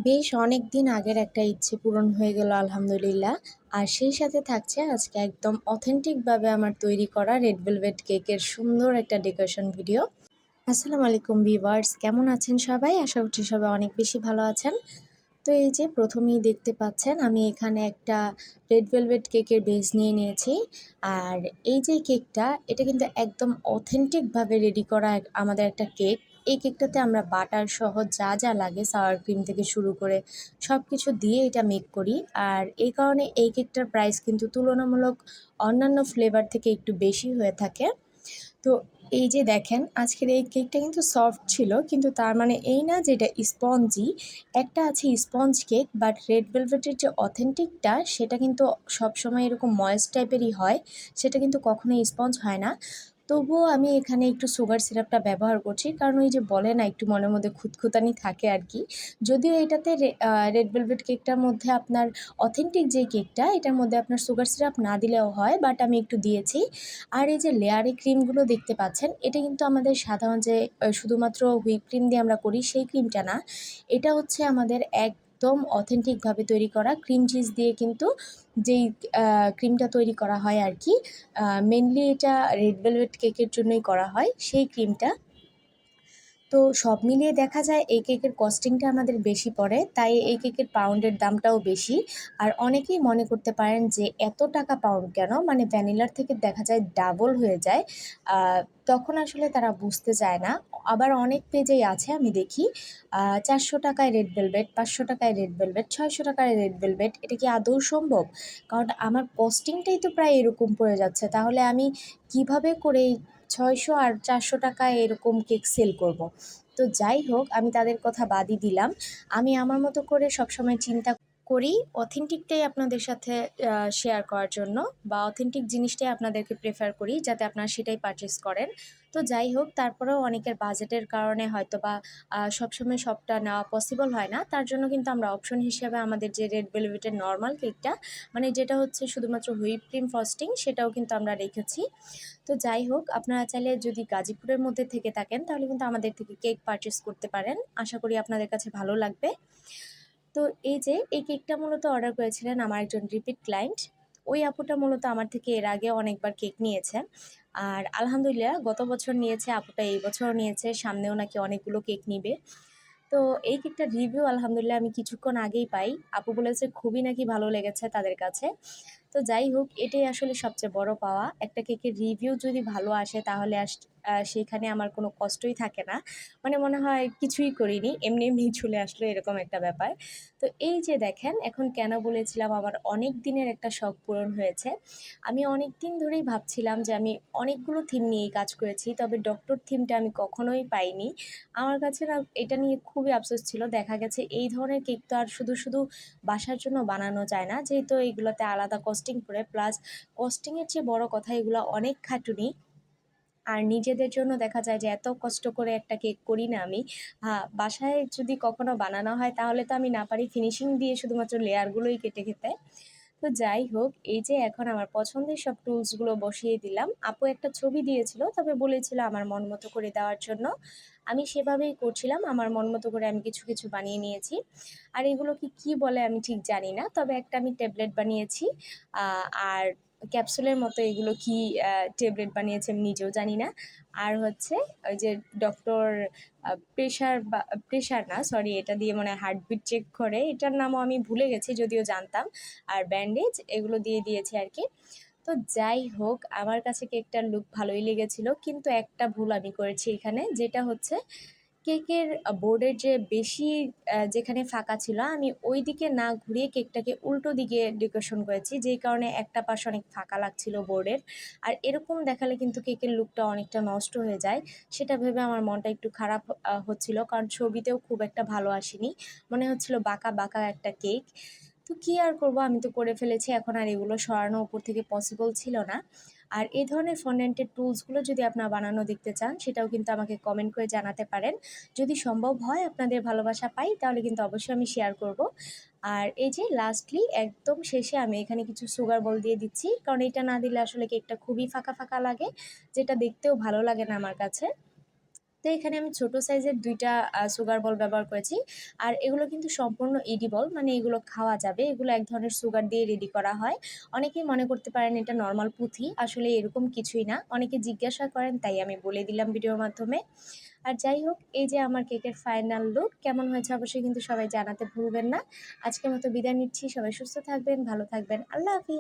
বেশ অনেকদিন আগের একটা ইচ্ছে পূরণ হয়ে গেল আলহামদুলিল্লাহ। আর সেই সাথে থাকছে আজকে একদম অথেন্টিকভাবে আমার তৈরি করা রেড ভেলভেট কেকের সুন্দর একটা ডেকোরেশন ভিডিও। আসসালামু আলাইকুম ভিউয়ার্স, কেমন আছেন সবাই? আশা করছি সবাই অনেক বেশি ভালো আছেন। তো এই যে প্রথমেই দেখতে পাচ্ছেন আমি এখানে একটা রেড ভেলভেট কেকের বেস নিয়ে নিয়েছি। আর এই যে কেকটা, এটা কিন্তু একদম অথেন্টিকভাবে রেডি করা আমাদের একটা কেক। এই কেকটাতে আমরা বাটার সহ যা যা লাগে, সাওয়ার ক্রিম থেকে শুরু করে সব কিছু দিয়ে এটা মেক করি। আর এই কারণে এই কেকটার প্রাইস কিন্তু তুলনামূলক অন্যান্য ফ্লেভার থেকে একটু বেশি হয়ে থাকে। তো এই যে দেখেন আজকের এই কেকটা কিন্তু সফট ছিল, কিন্তু তার মানে এই না যে এটা স্পঞ্জি। একটা আছে স্পঞ্জ কেক, বাট রেড ভেলভেটের যে অথেন্টিকটা সেটা কিন্তু সবসময় এরকম ময়েস্ট টাইপেরই হয়, সেটা কিন্তু কখনোই স্পঞ্জ হয় না। তবুও আমি এখানে একটু সুগার সিরাপটা ব্যবহার করছি, কারণ ওই যে বলে না একটু মনের মধ্যে খুঁতখুঁতানি থাকে আর কি। যদিও এটাতে রেড ভেলভেট কেকটার মধ্যে আপনার অথেন্টিক যে কেকটা, এটার মধ্যে আপনার সুগার সিরাপ না দিলেও হয়, বাট আমি একটু দিয়েছি। আর এই যে লেয়ারে ক্রিমগুলো দেখতে পাচ্ছেন, এটা কিন্তু আমাদের সাধারণ যে শুধুমাত্র হুইপ ক্রিম দিয়ে আমরা করি সেই ক্রিমটা না। এটা হচ্ছে আমাদের একদম অথেন্টিকভাবে তৈরি করা ক্রিম চিজ দিয়ে কিন্তু যেই ক্রিমটা তৈরি করা হয় আর কি। মেনলি এটা রেড ভেলভেট কেকের জন্যই করা হয় সেই ক্রিমটা। তো সব মিলিয়ে দেখা যায় এই কেকের কস্টিংটা আমাদের বেশি পড়ে, তাই এই কেকের পাউন্ডের দামটাও বেশি। আর অনেকেই মনে করতে পারেন যে এত টাকা পাউন্ড কেন, মানে ভ্যানিলার থেকে দেখা যায় ডাবল হয়ে যায়। আহ, তখন আসলে তারা বুঝতে চায় না। আবার অনেক পেজেই আছে আমি দেখি 400 টাকায় রেড ভেলভেট, 500 টাকায় রেড ভেলভেট, 600 টাকায় রেড ভেলভেট। এটা কি আদৌ সম্ভব? কারণ আমার কস্টিংটাই তো প্রায় এরকম পড়ে যাচ্ছে, তাহলে আমি কিভাবে করে 600 আর 400 টাকায় এরকম কেক সেল করব? তো যাই হোক, আমি তাদের কথা বাদই দিলাম। আমি আমার মতো করে সবসময় চিন্তা করি অথেন্টিকটাই আপনাদের সাথে শেয়ার করার জন্য, বা অথেন্টিক জিনিসটাই আপনাদেরকে প্রেফার করি যাতে আপনারা সেটাই পারচেস করেন। তো যাই হোক, তারপরেও অনেকের বাজেটের কারণে হয়তো বা সবসময় সবটা নেওয়া পসিবল হয় না, তার জন্য কিন্তু আমরা অপশন হিসেবে আমাদের যে রেড ভেলভেটের নর্মাল কেকটা, মানে যেটা হচ্ছে শুধুমাত্র হুইপ ক্রিম ফ্রস্টিং, সেটাও কিন্তু আমরা রেখেছি। তো যাই হোক, আপনারা চাইলে যদি গাজীপুরের মধ্যে থেকে থাকেন তাহলে কিন্তু আমাদের থেকে কেক পারচেস করতে পারেন। আশা করি আপনাদের কাছে ভালো লাগবে। তো এই যে এই কেকটা মূলত অর্ডার করেছিলেন আমার একজন রিপিট ক্লায়েন্ট। ওই আপুটা মূলত আমার থেকে এর আগে অনেকবার কেক নিয়েছে। আর আলহামদুলিল্লাহ গত বছর নিয়েছে, আপুটা এই বছরও নিয়েছে, সামনেও নাকি অনেকগুলো কেক নিবে। তো এই কেকটার রিভিউ আলহামদুলিল্লাহ আমি কিছুক্ষণ আগেই পাই। আপু বলেছে খুবই নাকি ভালো লেগেছে তাদের কাছে। তো যাই হোক, এটাই আসলে সবচেয়ে বড় পাওয়া। একটা কেকের রিভিউ যদি ভালো আসে তাহলে সেখানে আমার কোনো কষ্টই থাকে না। মানে মনে হয় কিছুই করিনি, এমনি এমনি চলে আসলো, এরকম একটা ব্যাপার। তো এই যে দেখেন, এখন কেন বলেছিলাম আমার অনেক দিনের একটা শখ পূরণ হয়েছে। আমি অনেক দিন ধরেই ভাবছিলাম যে আমি অনেকগুলো থিম নিয়েই কাজ করেছি, তবে ডক্টর থিমটা আমি কখনোই পাইনি। আমার কাছে না এটা নিয়ে খুবই আফসোস ছিল। দেখা গেছে এই ধরনের কেক তো আর শুধু শুধু বাসার জন্য বানানো যায় না, যেহেতু এগুলোতে আলাদা কস্টিং পড়ে, প্লাস কস্টিংয়ের চেয়ে বড় কথা এগুলো অনেক খাটুনি। আর নিজেদের জন্য দেখা যায় যে এত কষ্ট করে একটা কেক করি না আমি। হ্যাঁ, বাসায় যদি কখনো বানানো হয় তাহলে তো আমি না পারি ফিনিশিং দিয়ে শুধুমাত্র লেয়ারগুলোই কেটে খেতে। তো যাই হোক, এই যে এখন আমার পছন্দের সব টুলসগুলো বসিয়ে দিলাম। আপু একটা ছবি দিয়েছিল, তবে বলেছিল আমার মন মতো করে দেওয়ার জন্য। আমি সেভাবেই করছিলাম, আমার মন মতো করে আমি কিছু কিছু বানিয়ে নিয়েছি। আর এগুলো কি কি বলে আমি ঠিক জানি না, তবে একটা আমি ট্যাবলেট বানিয়েছি। আর ক্যাপসুলের মতো এগুলো কি ট্যাবলেট বানিয়েছে আমি নিজেও জানি না। আর হচ্ছে ওই যে ডক্টর প্রেশার, বা প্রেশার না সরি, এটা দিয়ে মনে হয় হার্টবিট চেক করে, এটার নামও আমি ভুলে গেছি যদিও জানতাম। আর ব্যান্ডেজ এগুলো দিয়ে দিয়েছে আর কি। তো যাই হোক, আমার কাছে কেকটার লুক ভালোই লেগেছিল, কিন্তু একটা ভুল আমি করেছি এখানে, যেটা হচ্ছে কেকের বোর্ডের যে বেশি যেখানে ফাঁকা ছিল আমি ওই দিকে না ঘুরিয়ে কেকটাকে উল্টো দিকে ডেকোরেশন করেছি, যেই কারণে একটা পাশ অনেক ফাঁকা লাগছিল বোর্ডের। আর এরকম দেখালে কিন্তু কেকের লুকটা অনেকটা নষ্ট হয়ে যায়। সেটা ভেবে আমার মনটা একটু খারাপ হচ্ছিল, কারণ ছবিতেও খুব একটা ভালো আসেনি, মনে হচ্ছিল বাঁকা বাঁকা একটা কেক। তো কি আর করব, আমি তো করে ফেলেছি, এখন আর এগুলো সরানো উপর থেকে পসিবল ছিল না। আর এই ধরনের ফন্ডেন্টের টুলসগুলো যদি আপনারা বানানো দেখতে চান, সেটাও কিন্তু আমাকে কমেন্ট করে জানাতে পারেন। যদি সম্ভব হয়, আপনাদের ভালোবাসা পাই, তাহলে কিন্তু অবশ্যই আমি শেয়ার করব। আর এই যে লাস্টলি একদম শেষে আমি এখানে কিছু সুগার বল দিয়ে দিচ্ছি, কারণ এটা না দিলে আসলে কেকটা খুবই ফাঁকা ফাঁকা লাগে, যেটা দেখতেও ভালো লাগে না আমার কাছে। তো এখানে আমি ছোট সাইজের ২ টা সুগার বল ব্যবহার করেছি। আর এগুলো কিন্তু সম্পূর্ণ এডিবল, মানে এগুলো খাওয়া যাবে। এগুলো এক ধরনের সুগার দিয়ে রেডি করা হয়। অনেকেই মনে করতে পারেন এটা নরমাল পুঁথি। আসলে এরকম কিছুই না। অনেকে জিজ্ঞাসা করেন, তাই আমি বলে দিলাম ভিডিওর মাধ্যমে। আর যাই হোক, এই যে আমার কেকের ফাইনাল লুক কেমন হয়েছে অবশ্যই কিন্তু সবাই জানাতে ভুলবেন না। আজকের মতো বিদায় নিচ্ছি। সবাই সুস্থ থাকবেন, ভালো থাকবেন। আল্লাহ হাফিজ।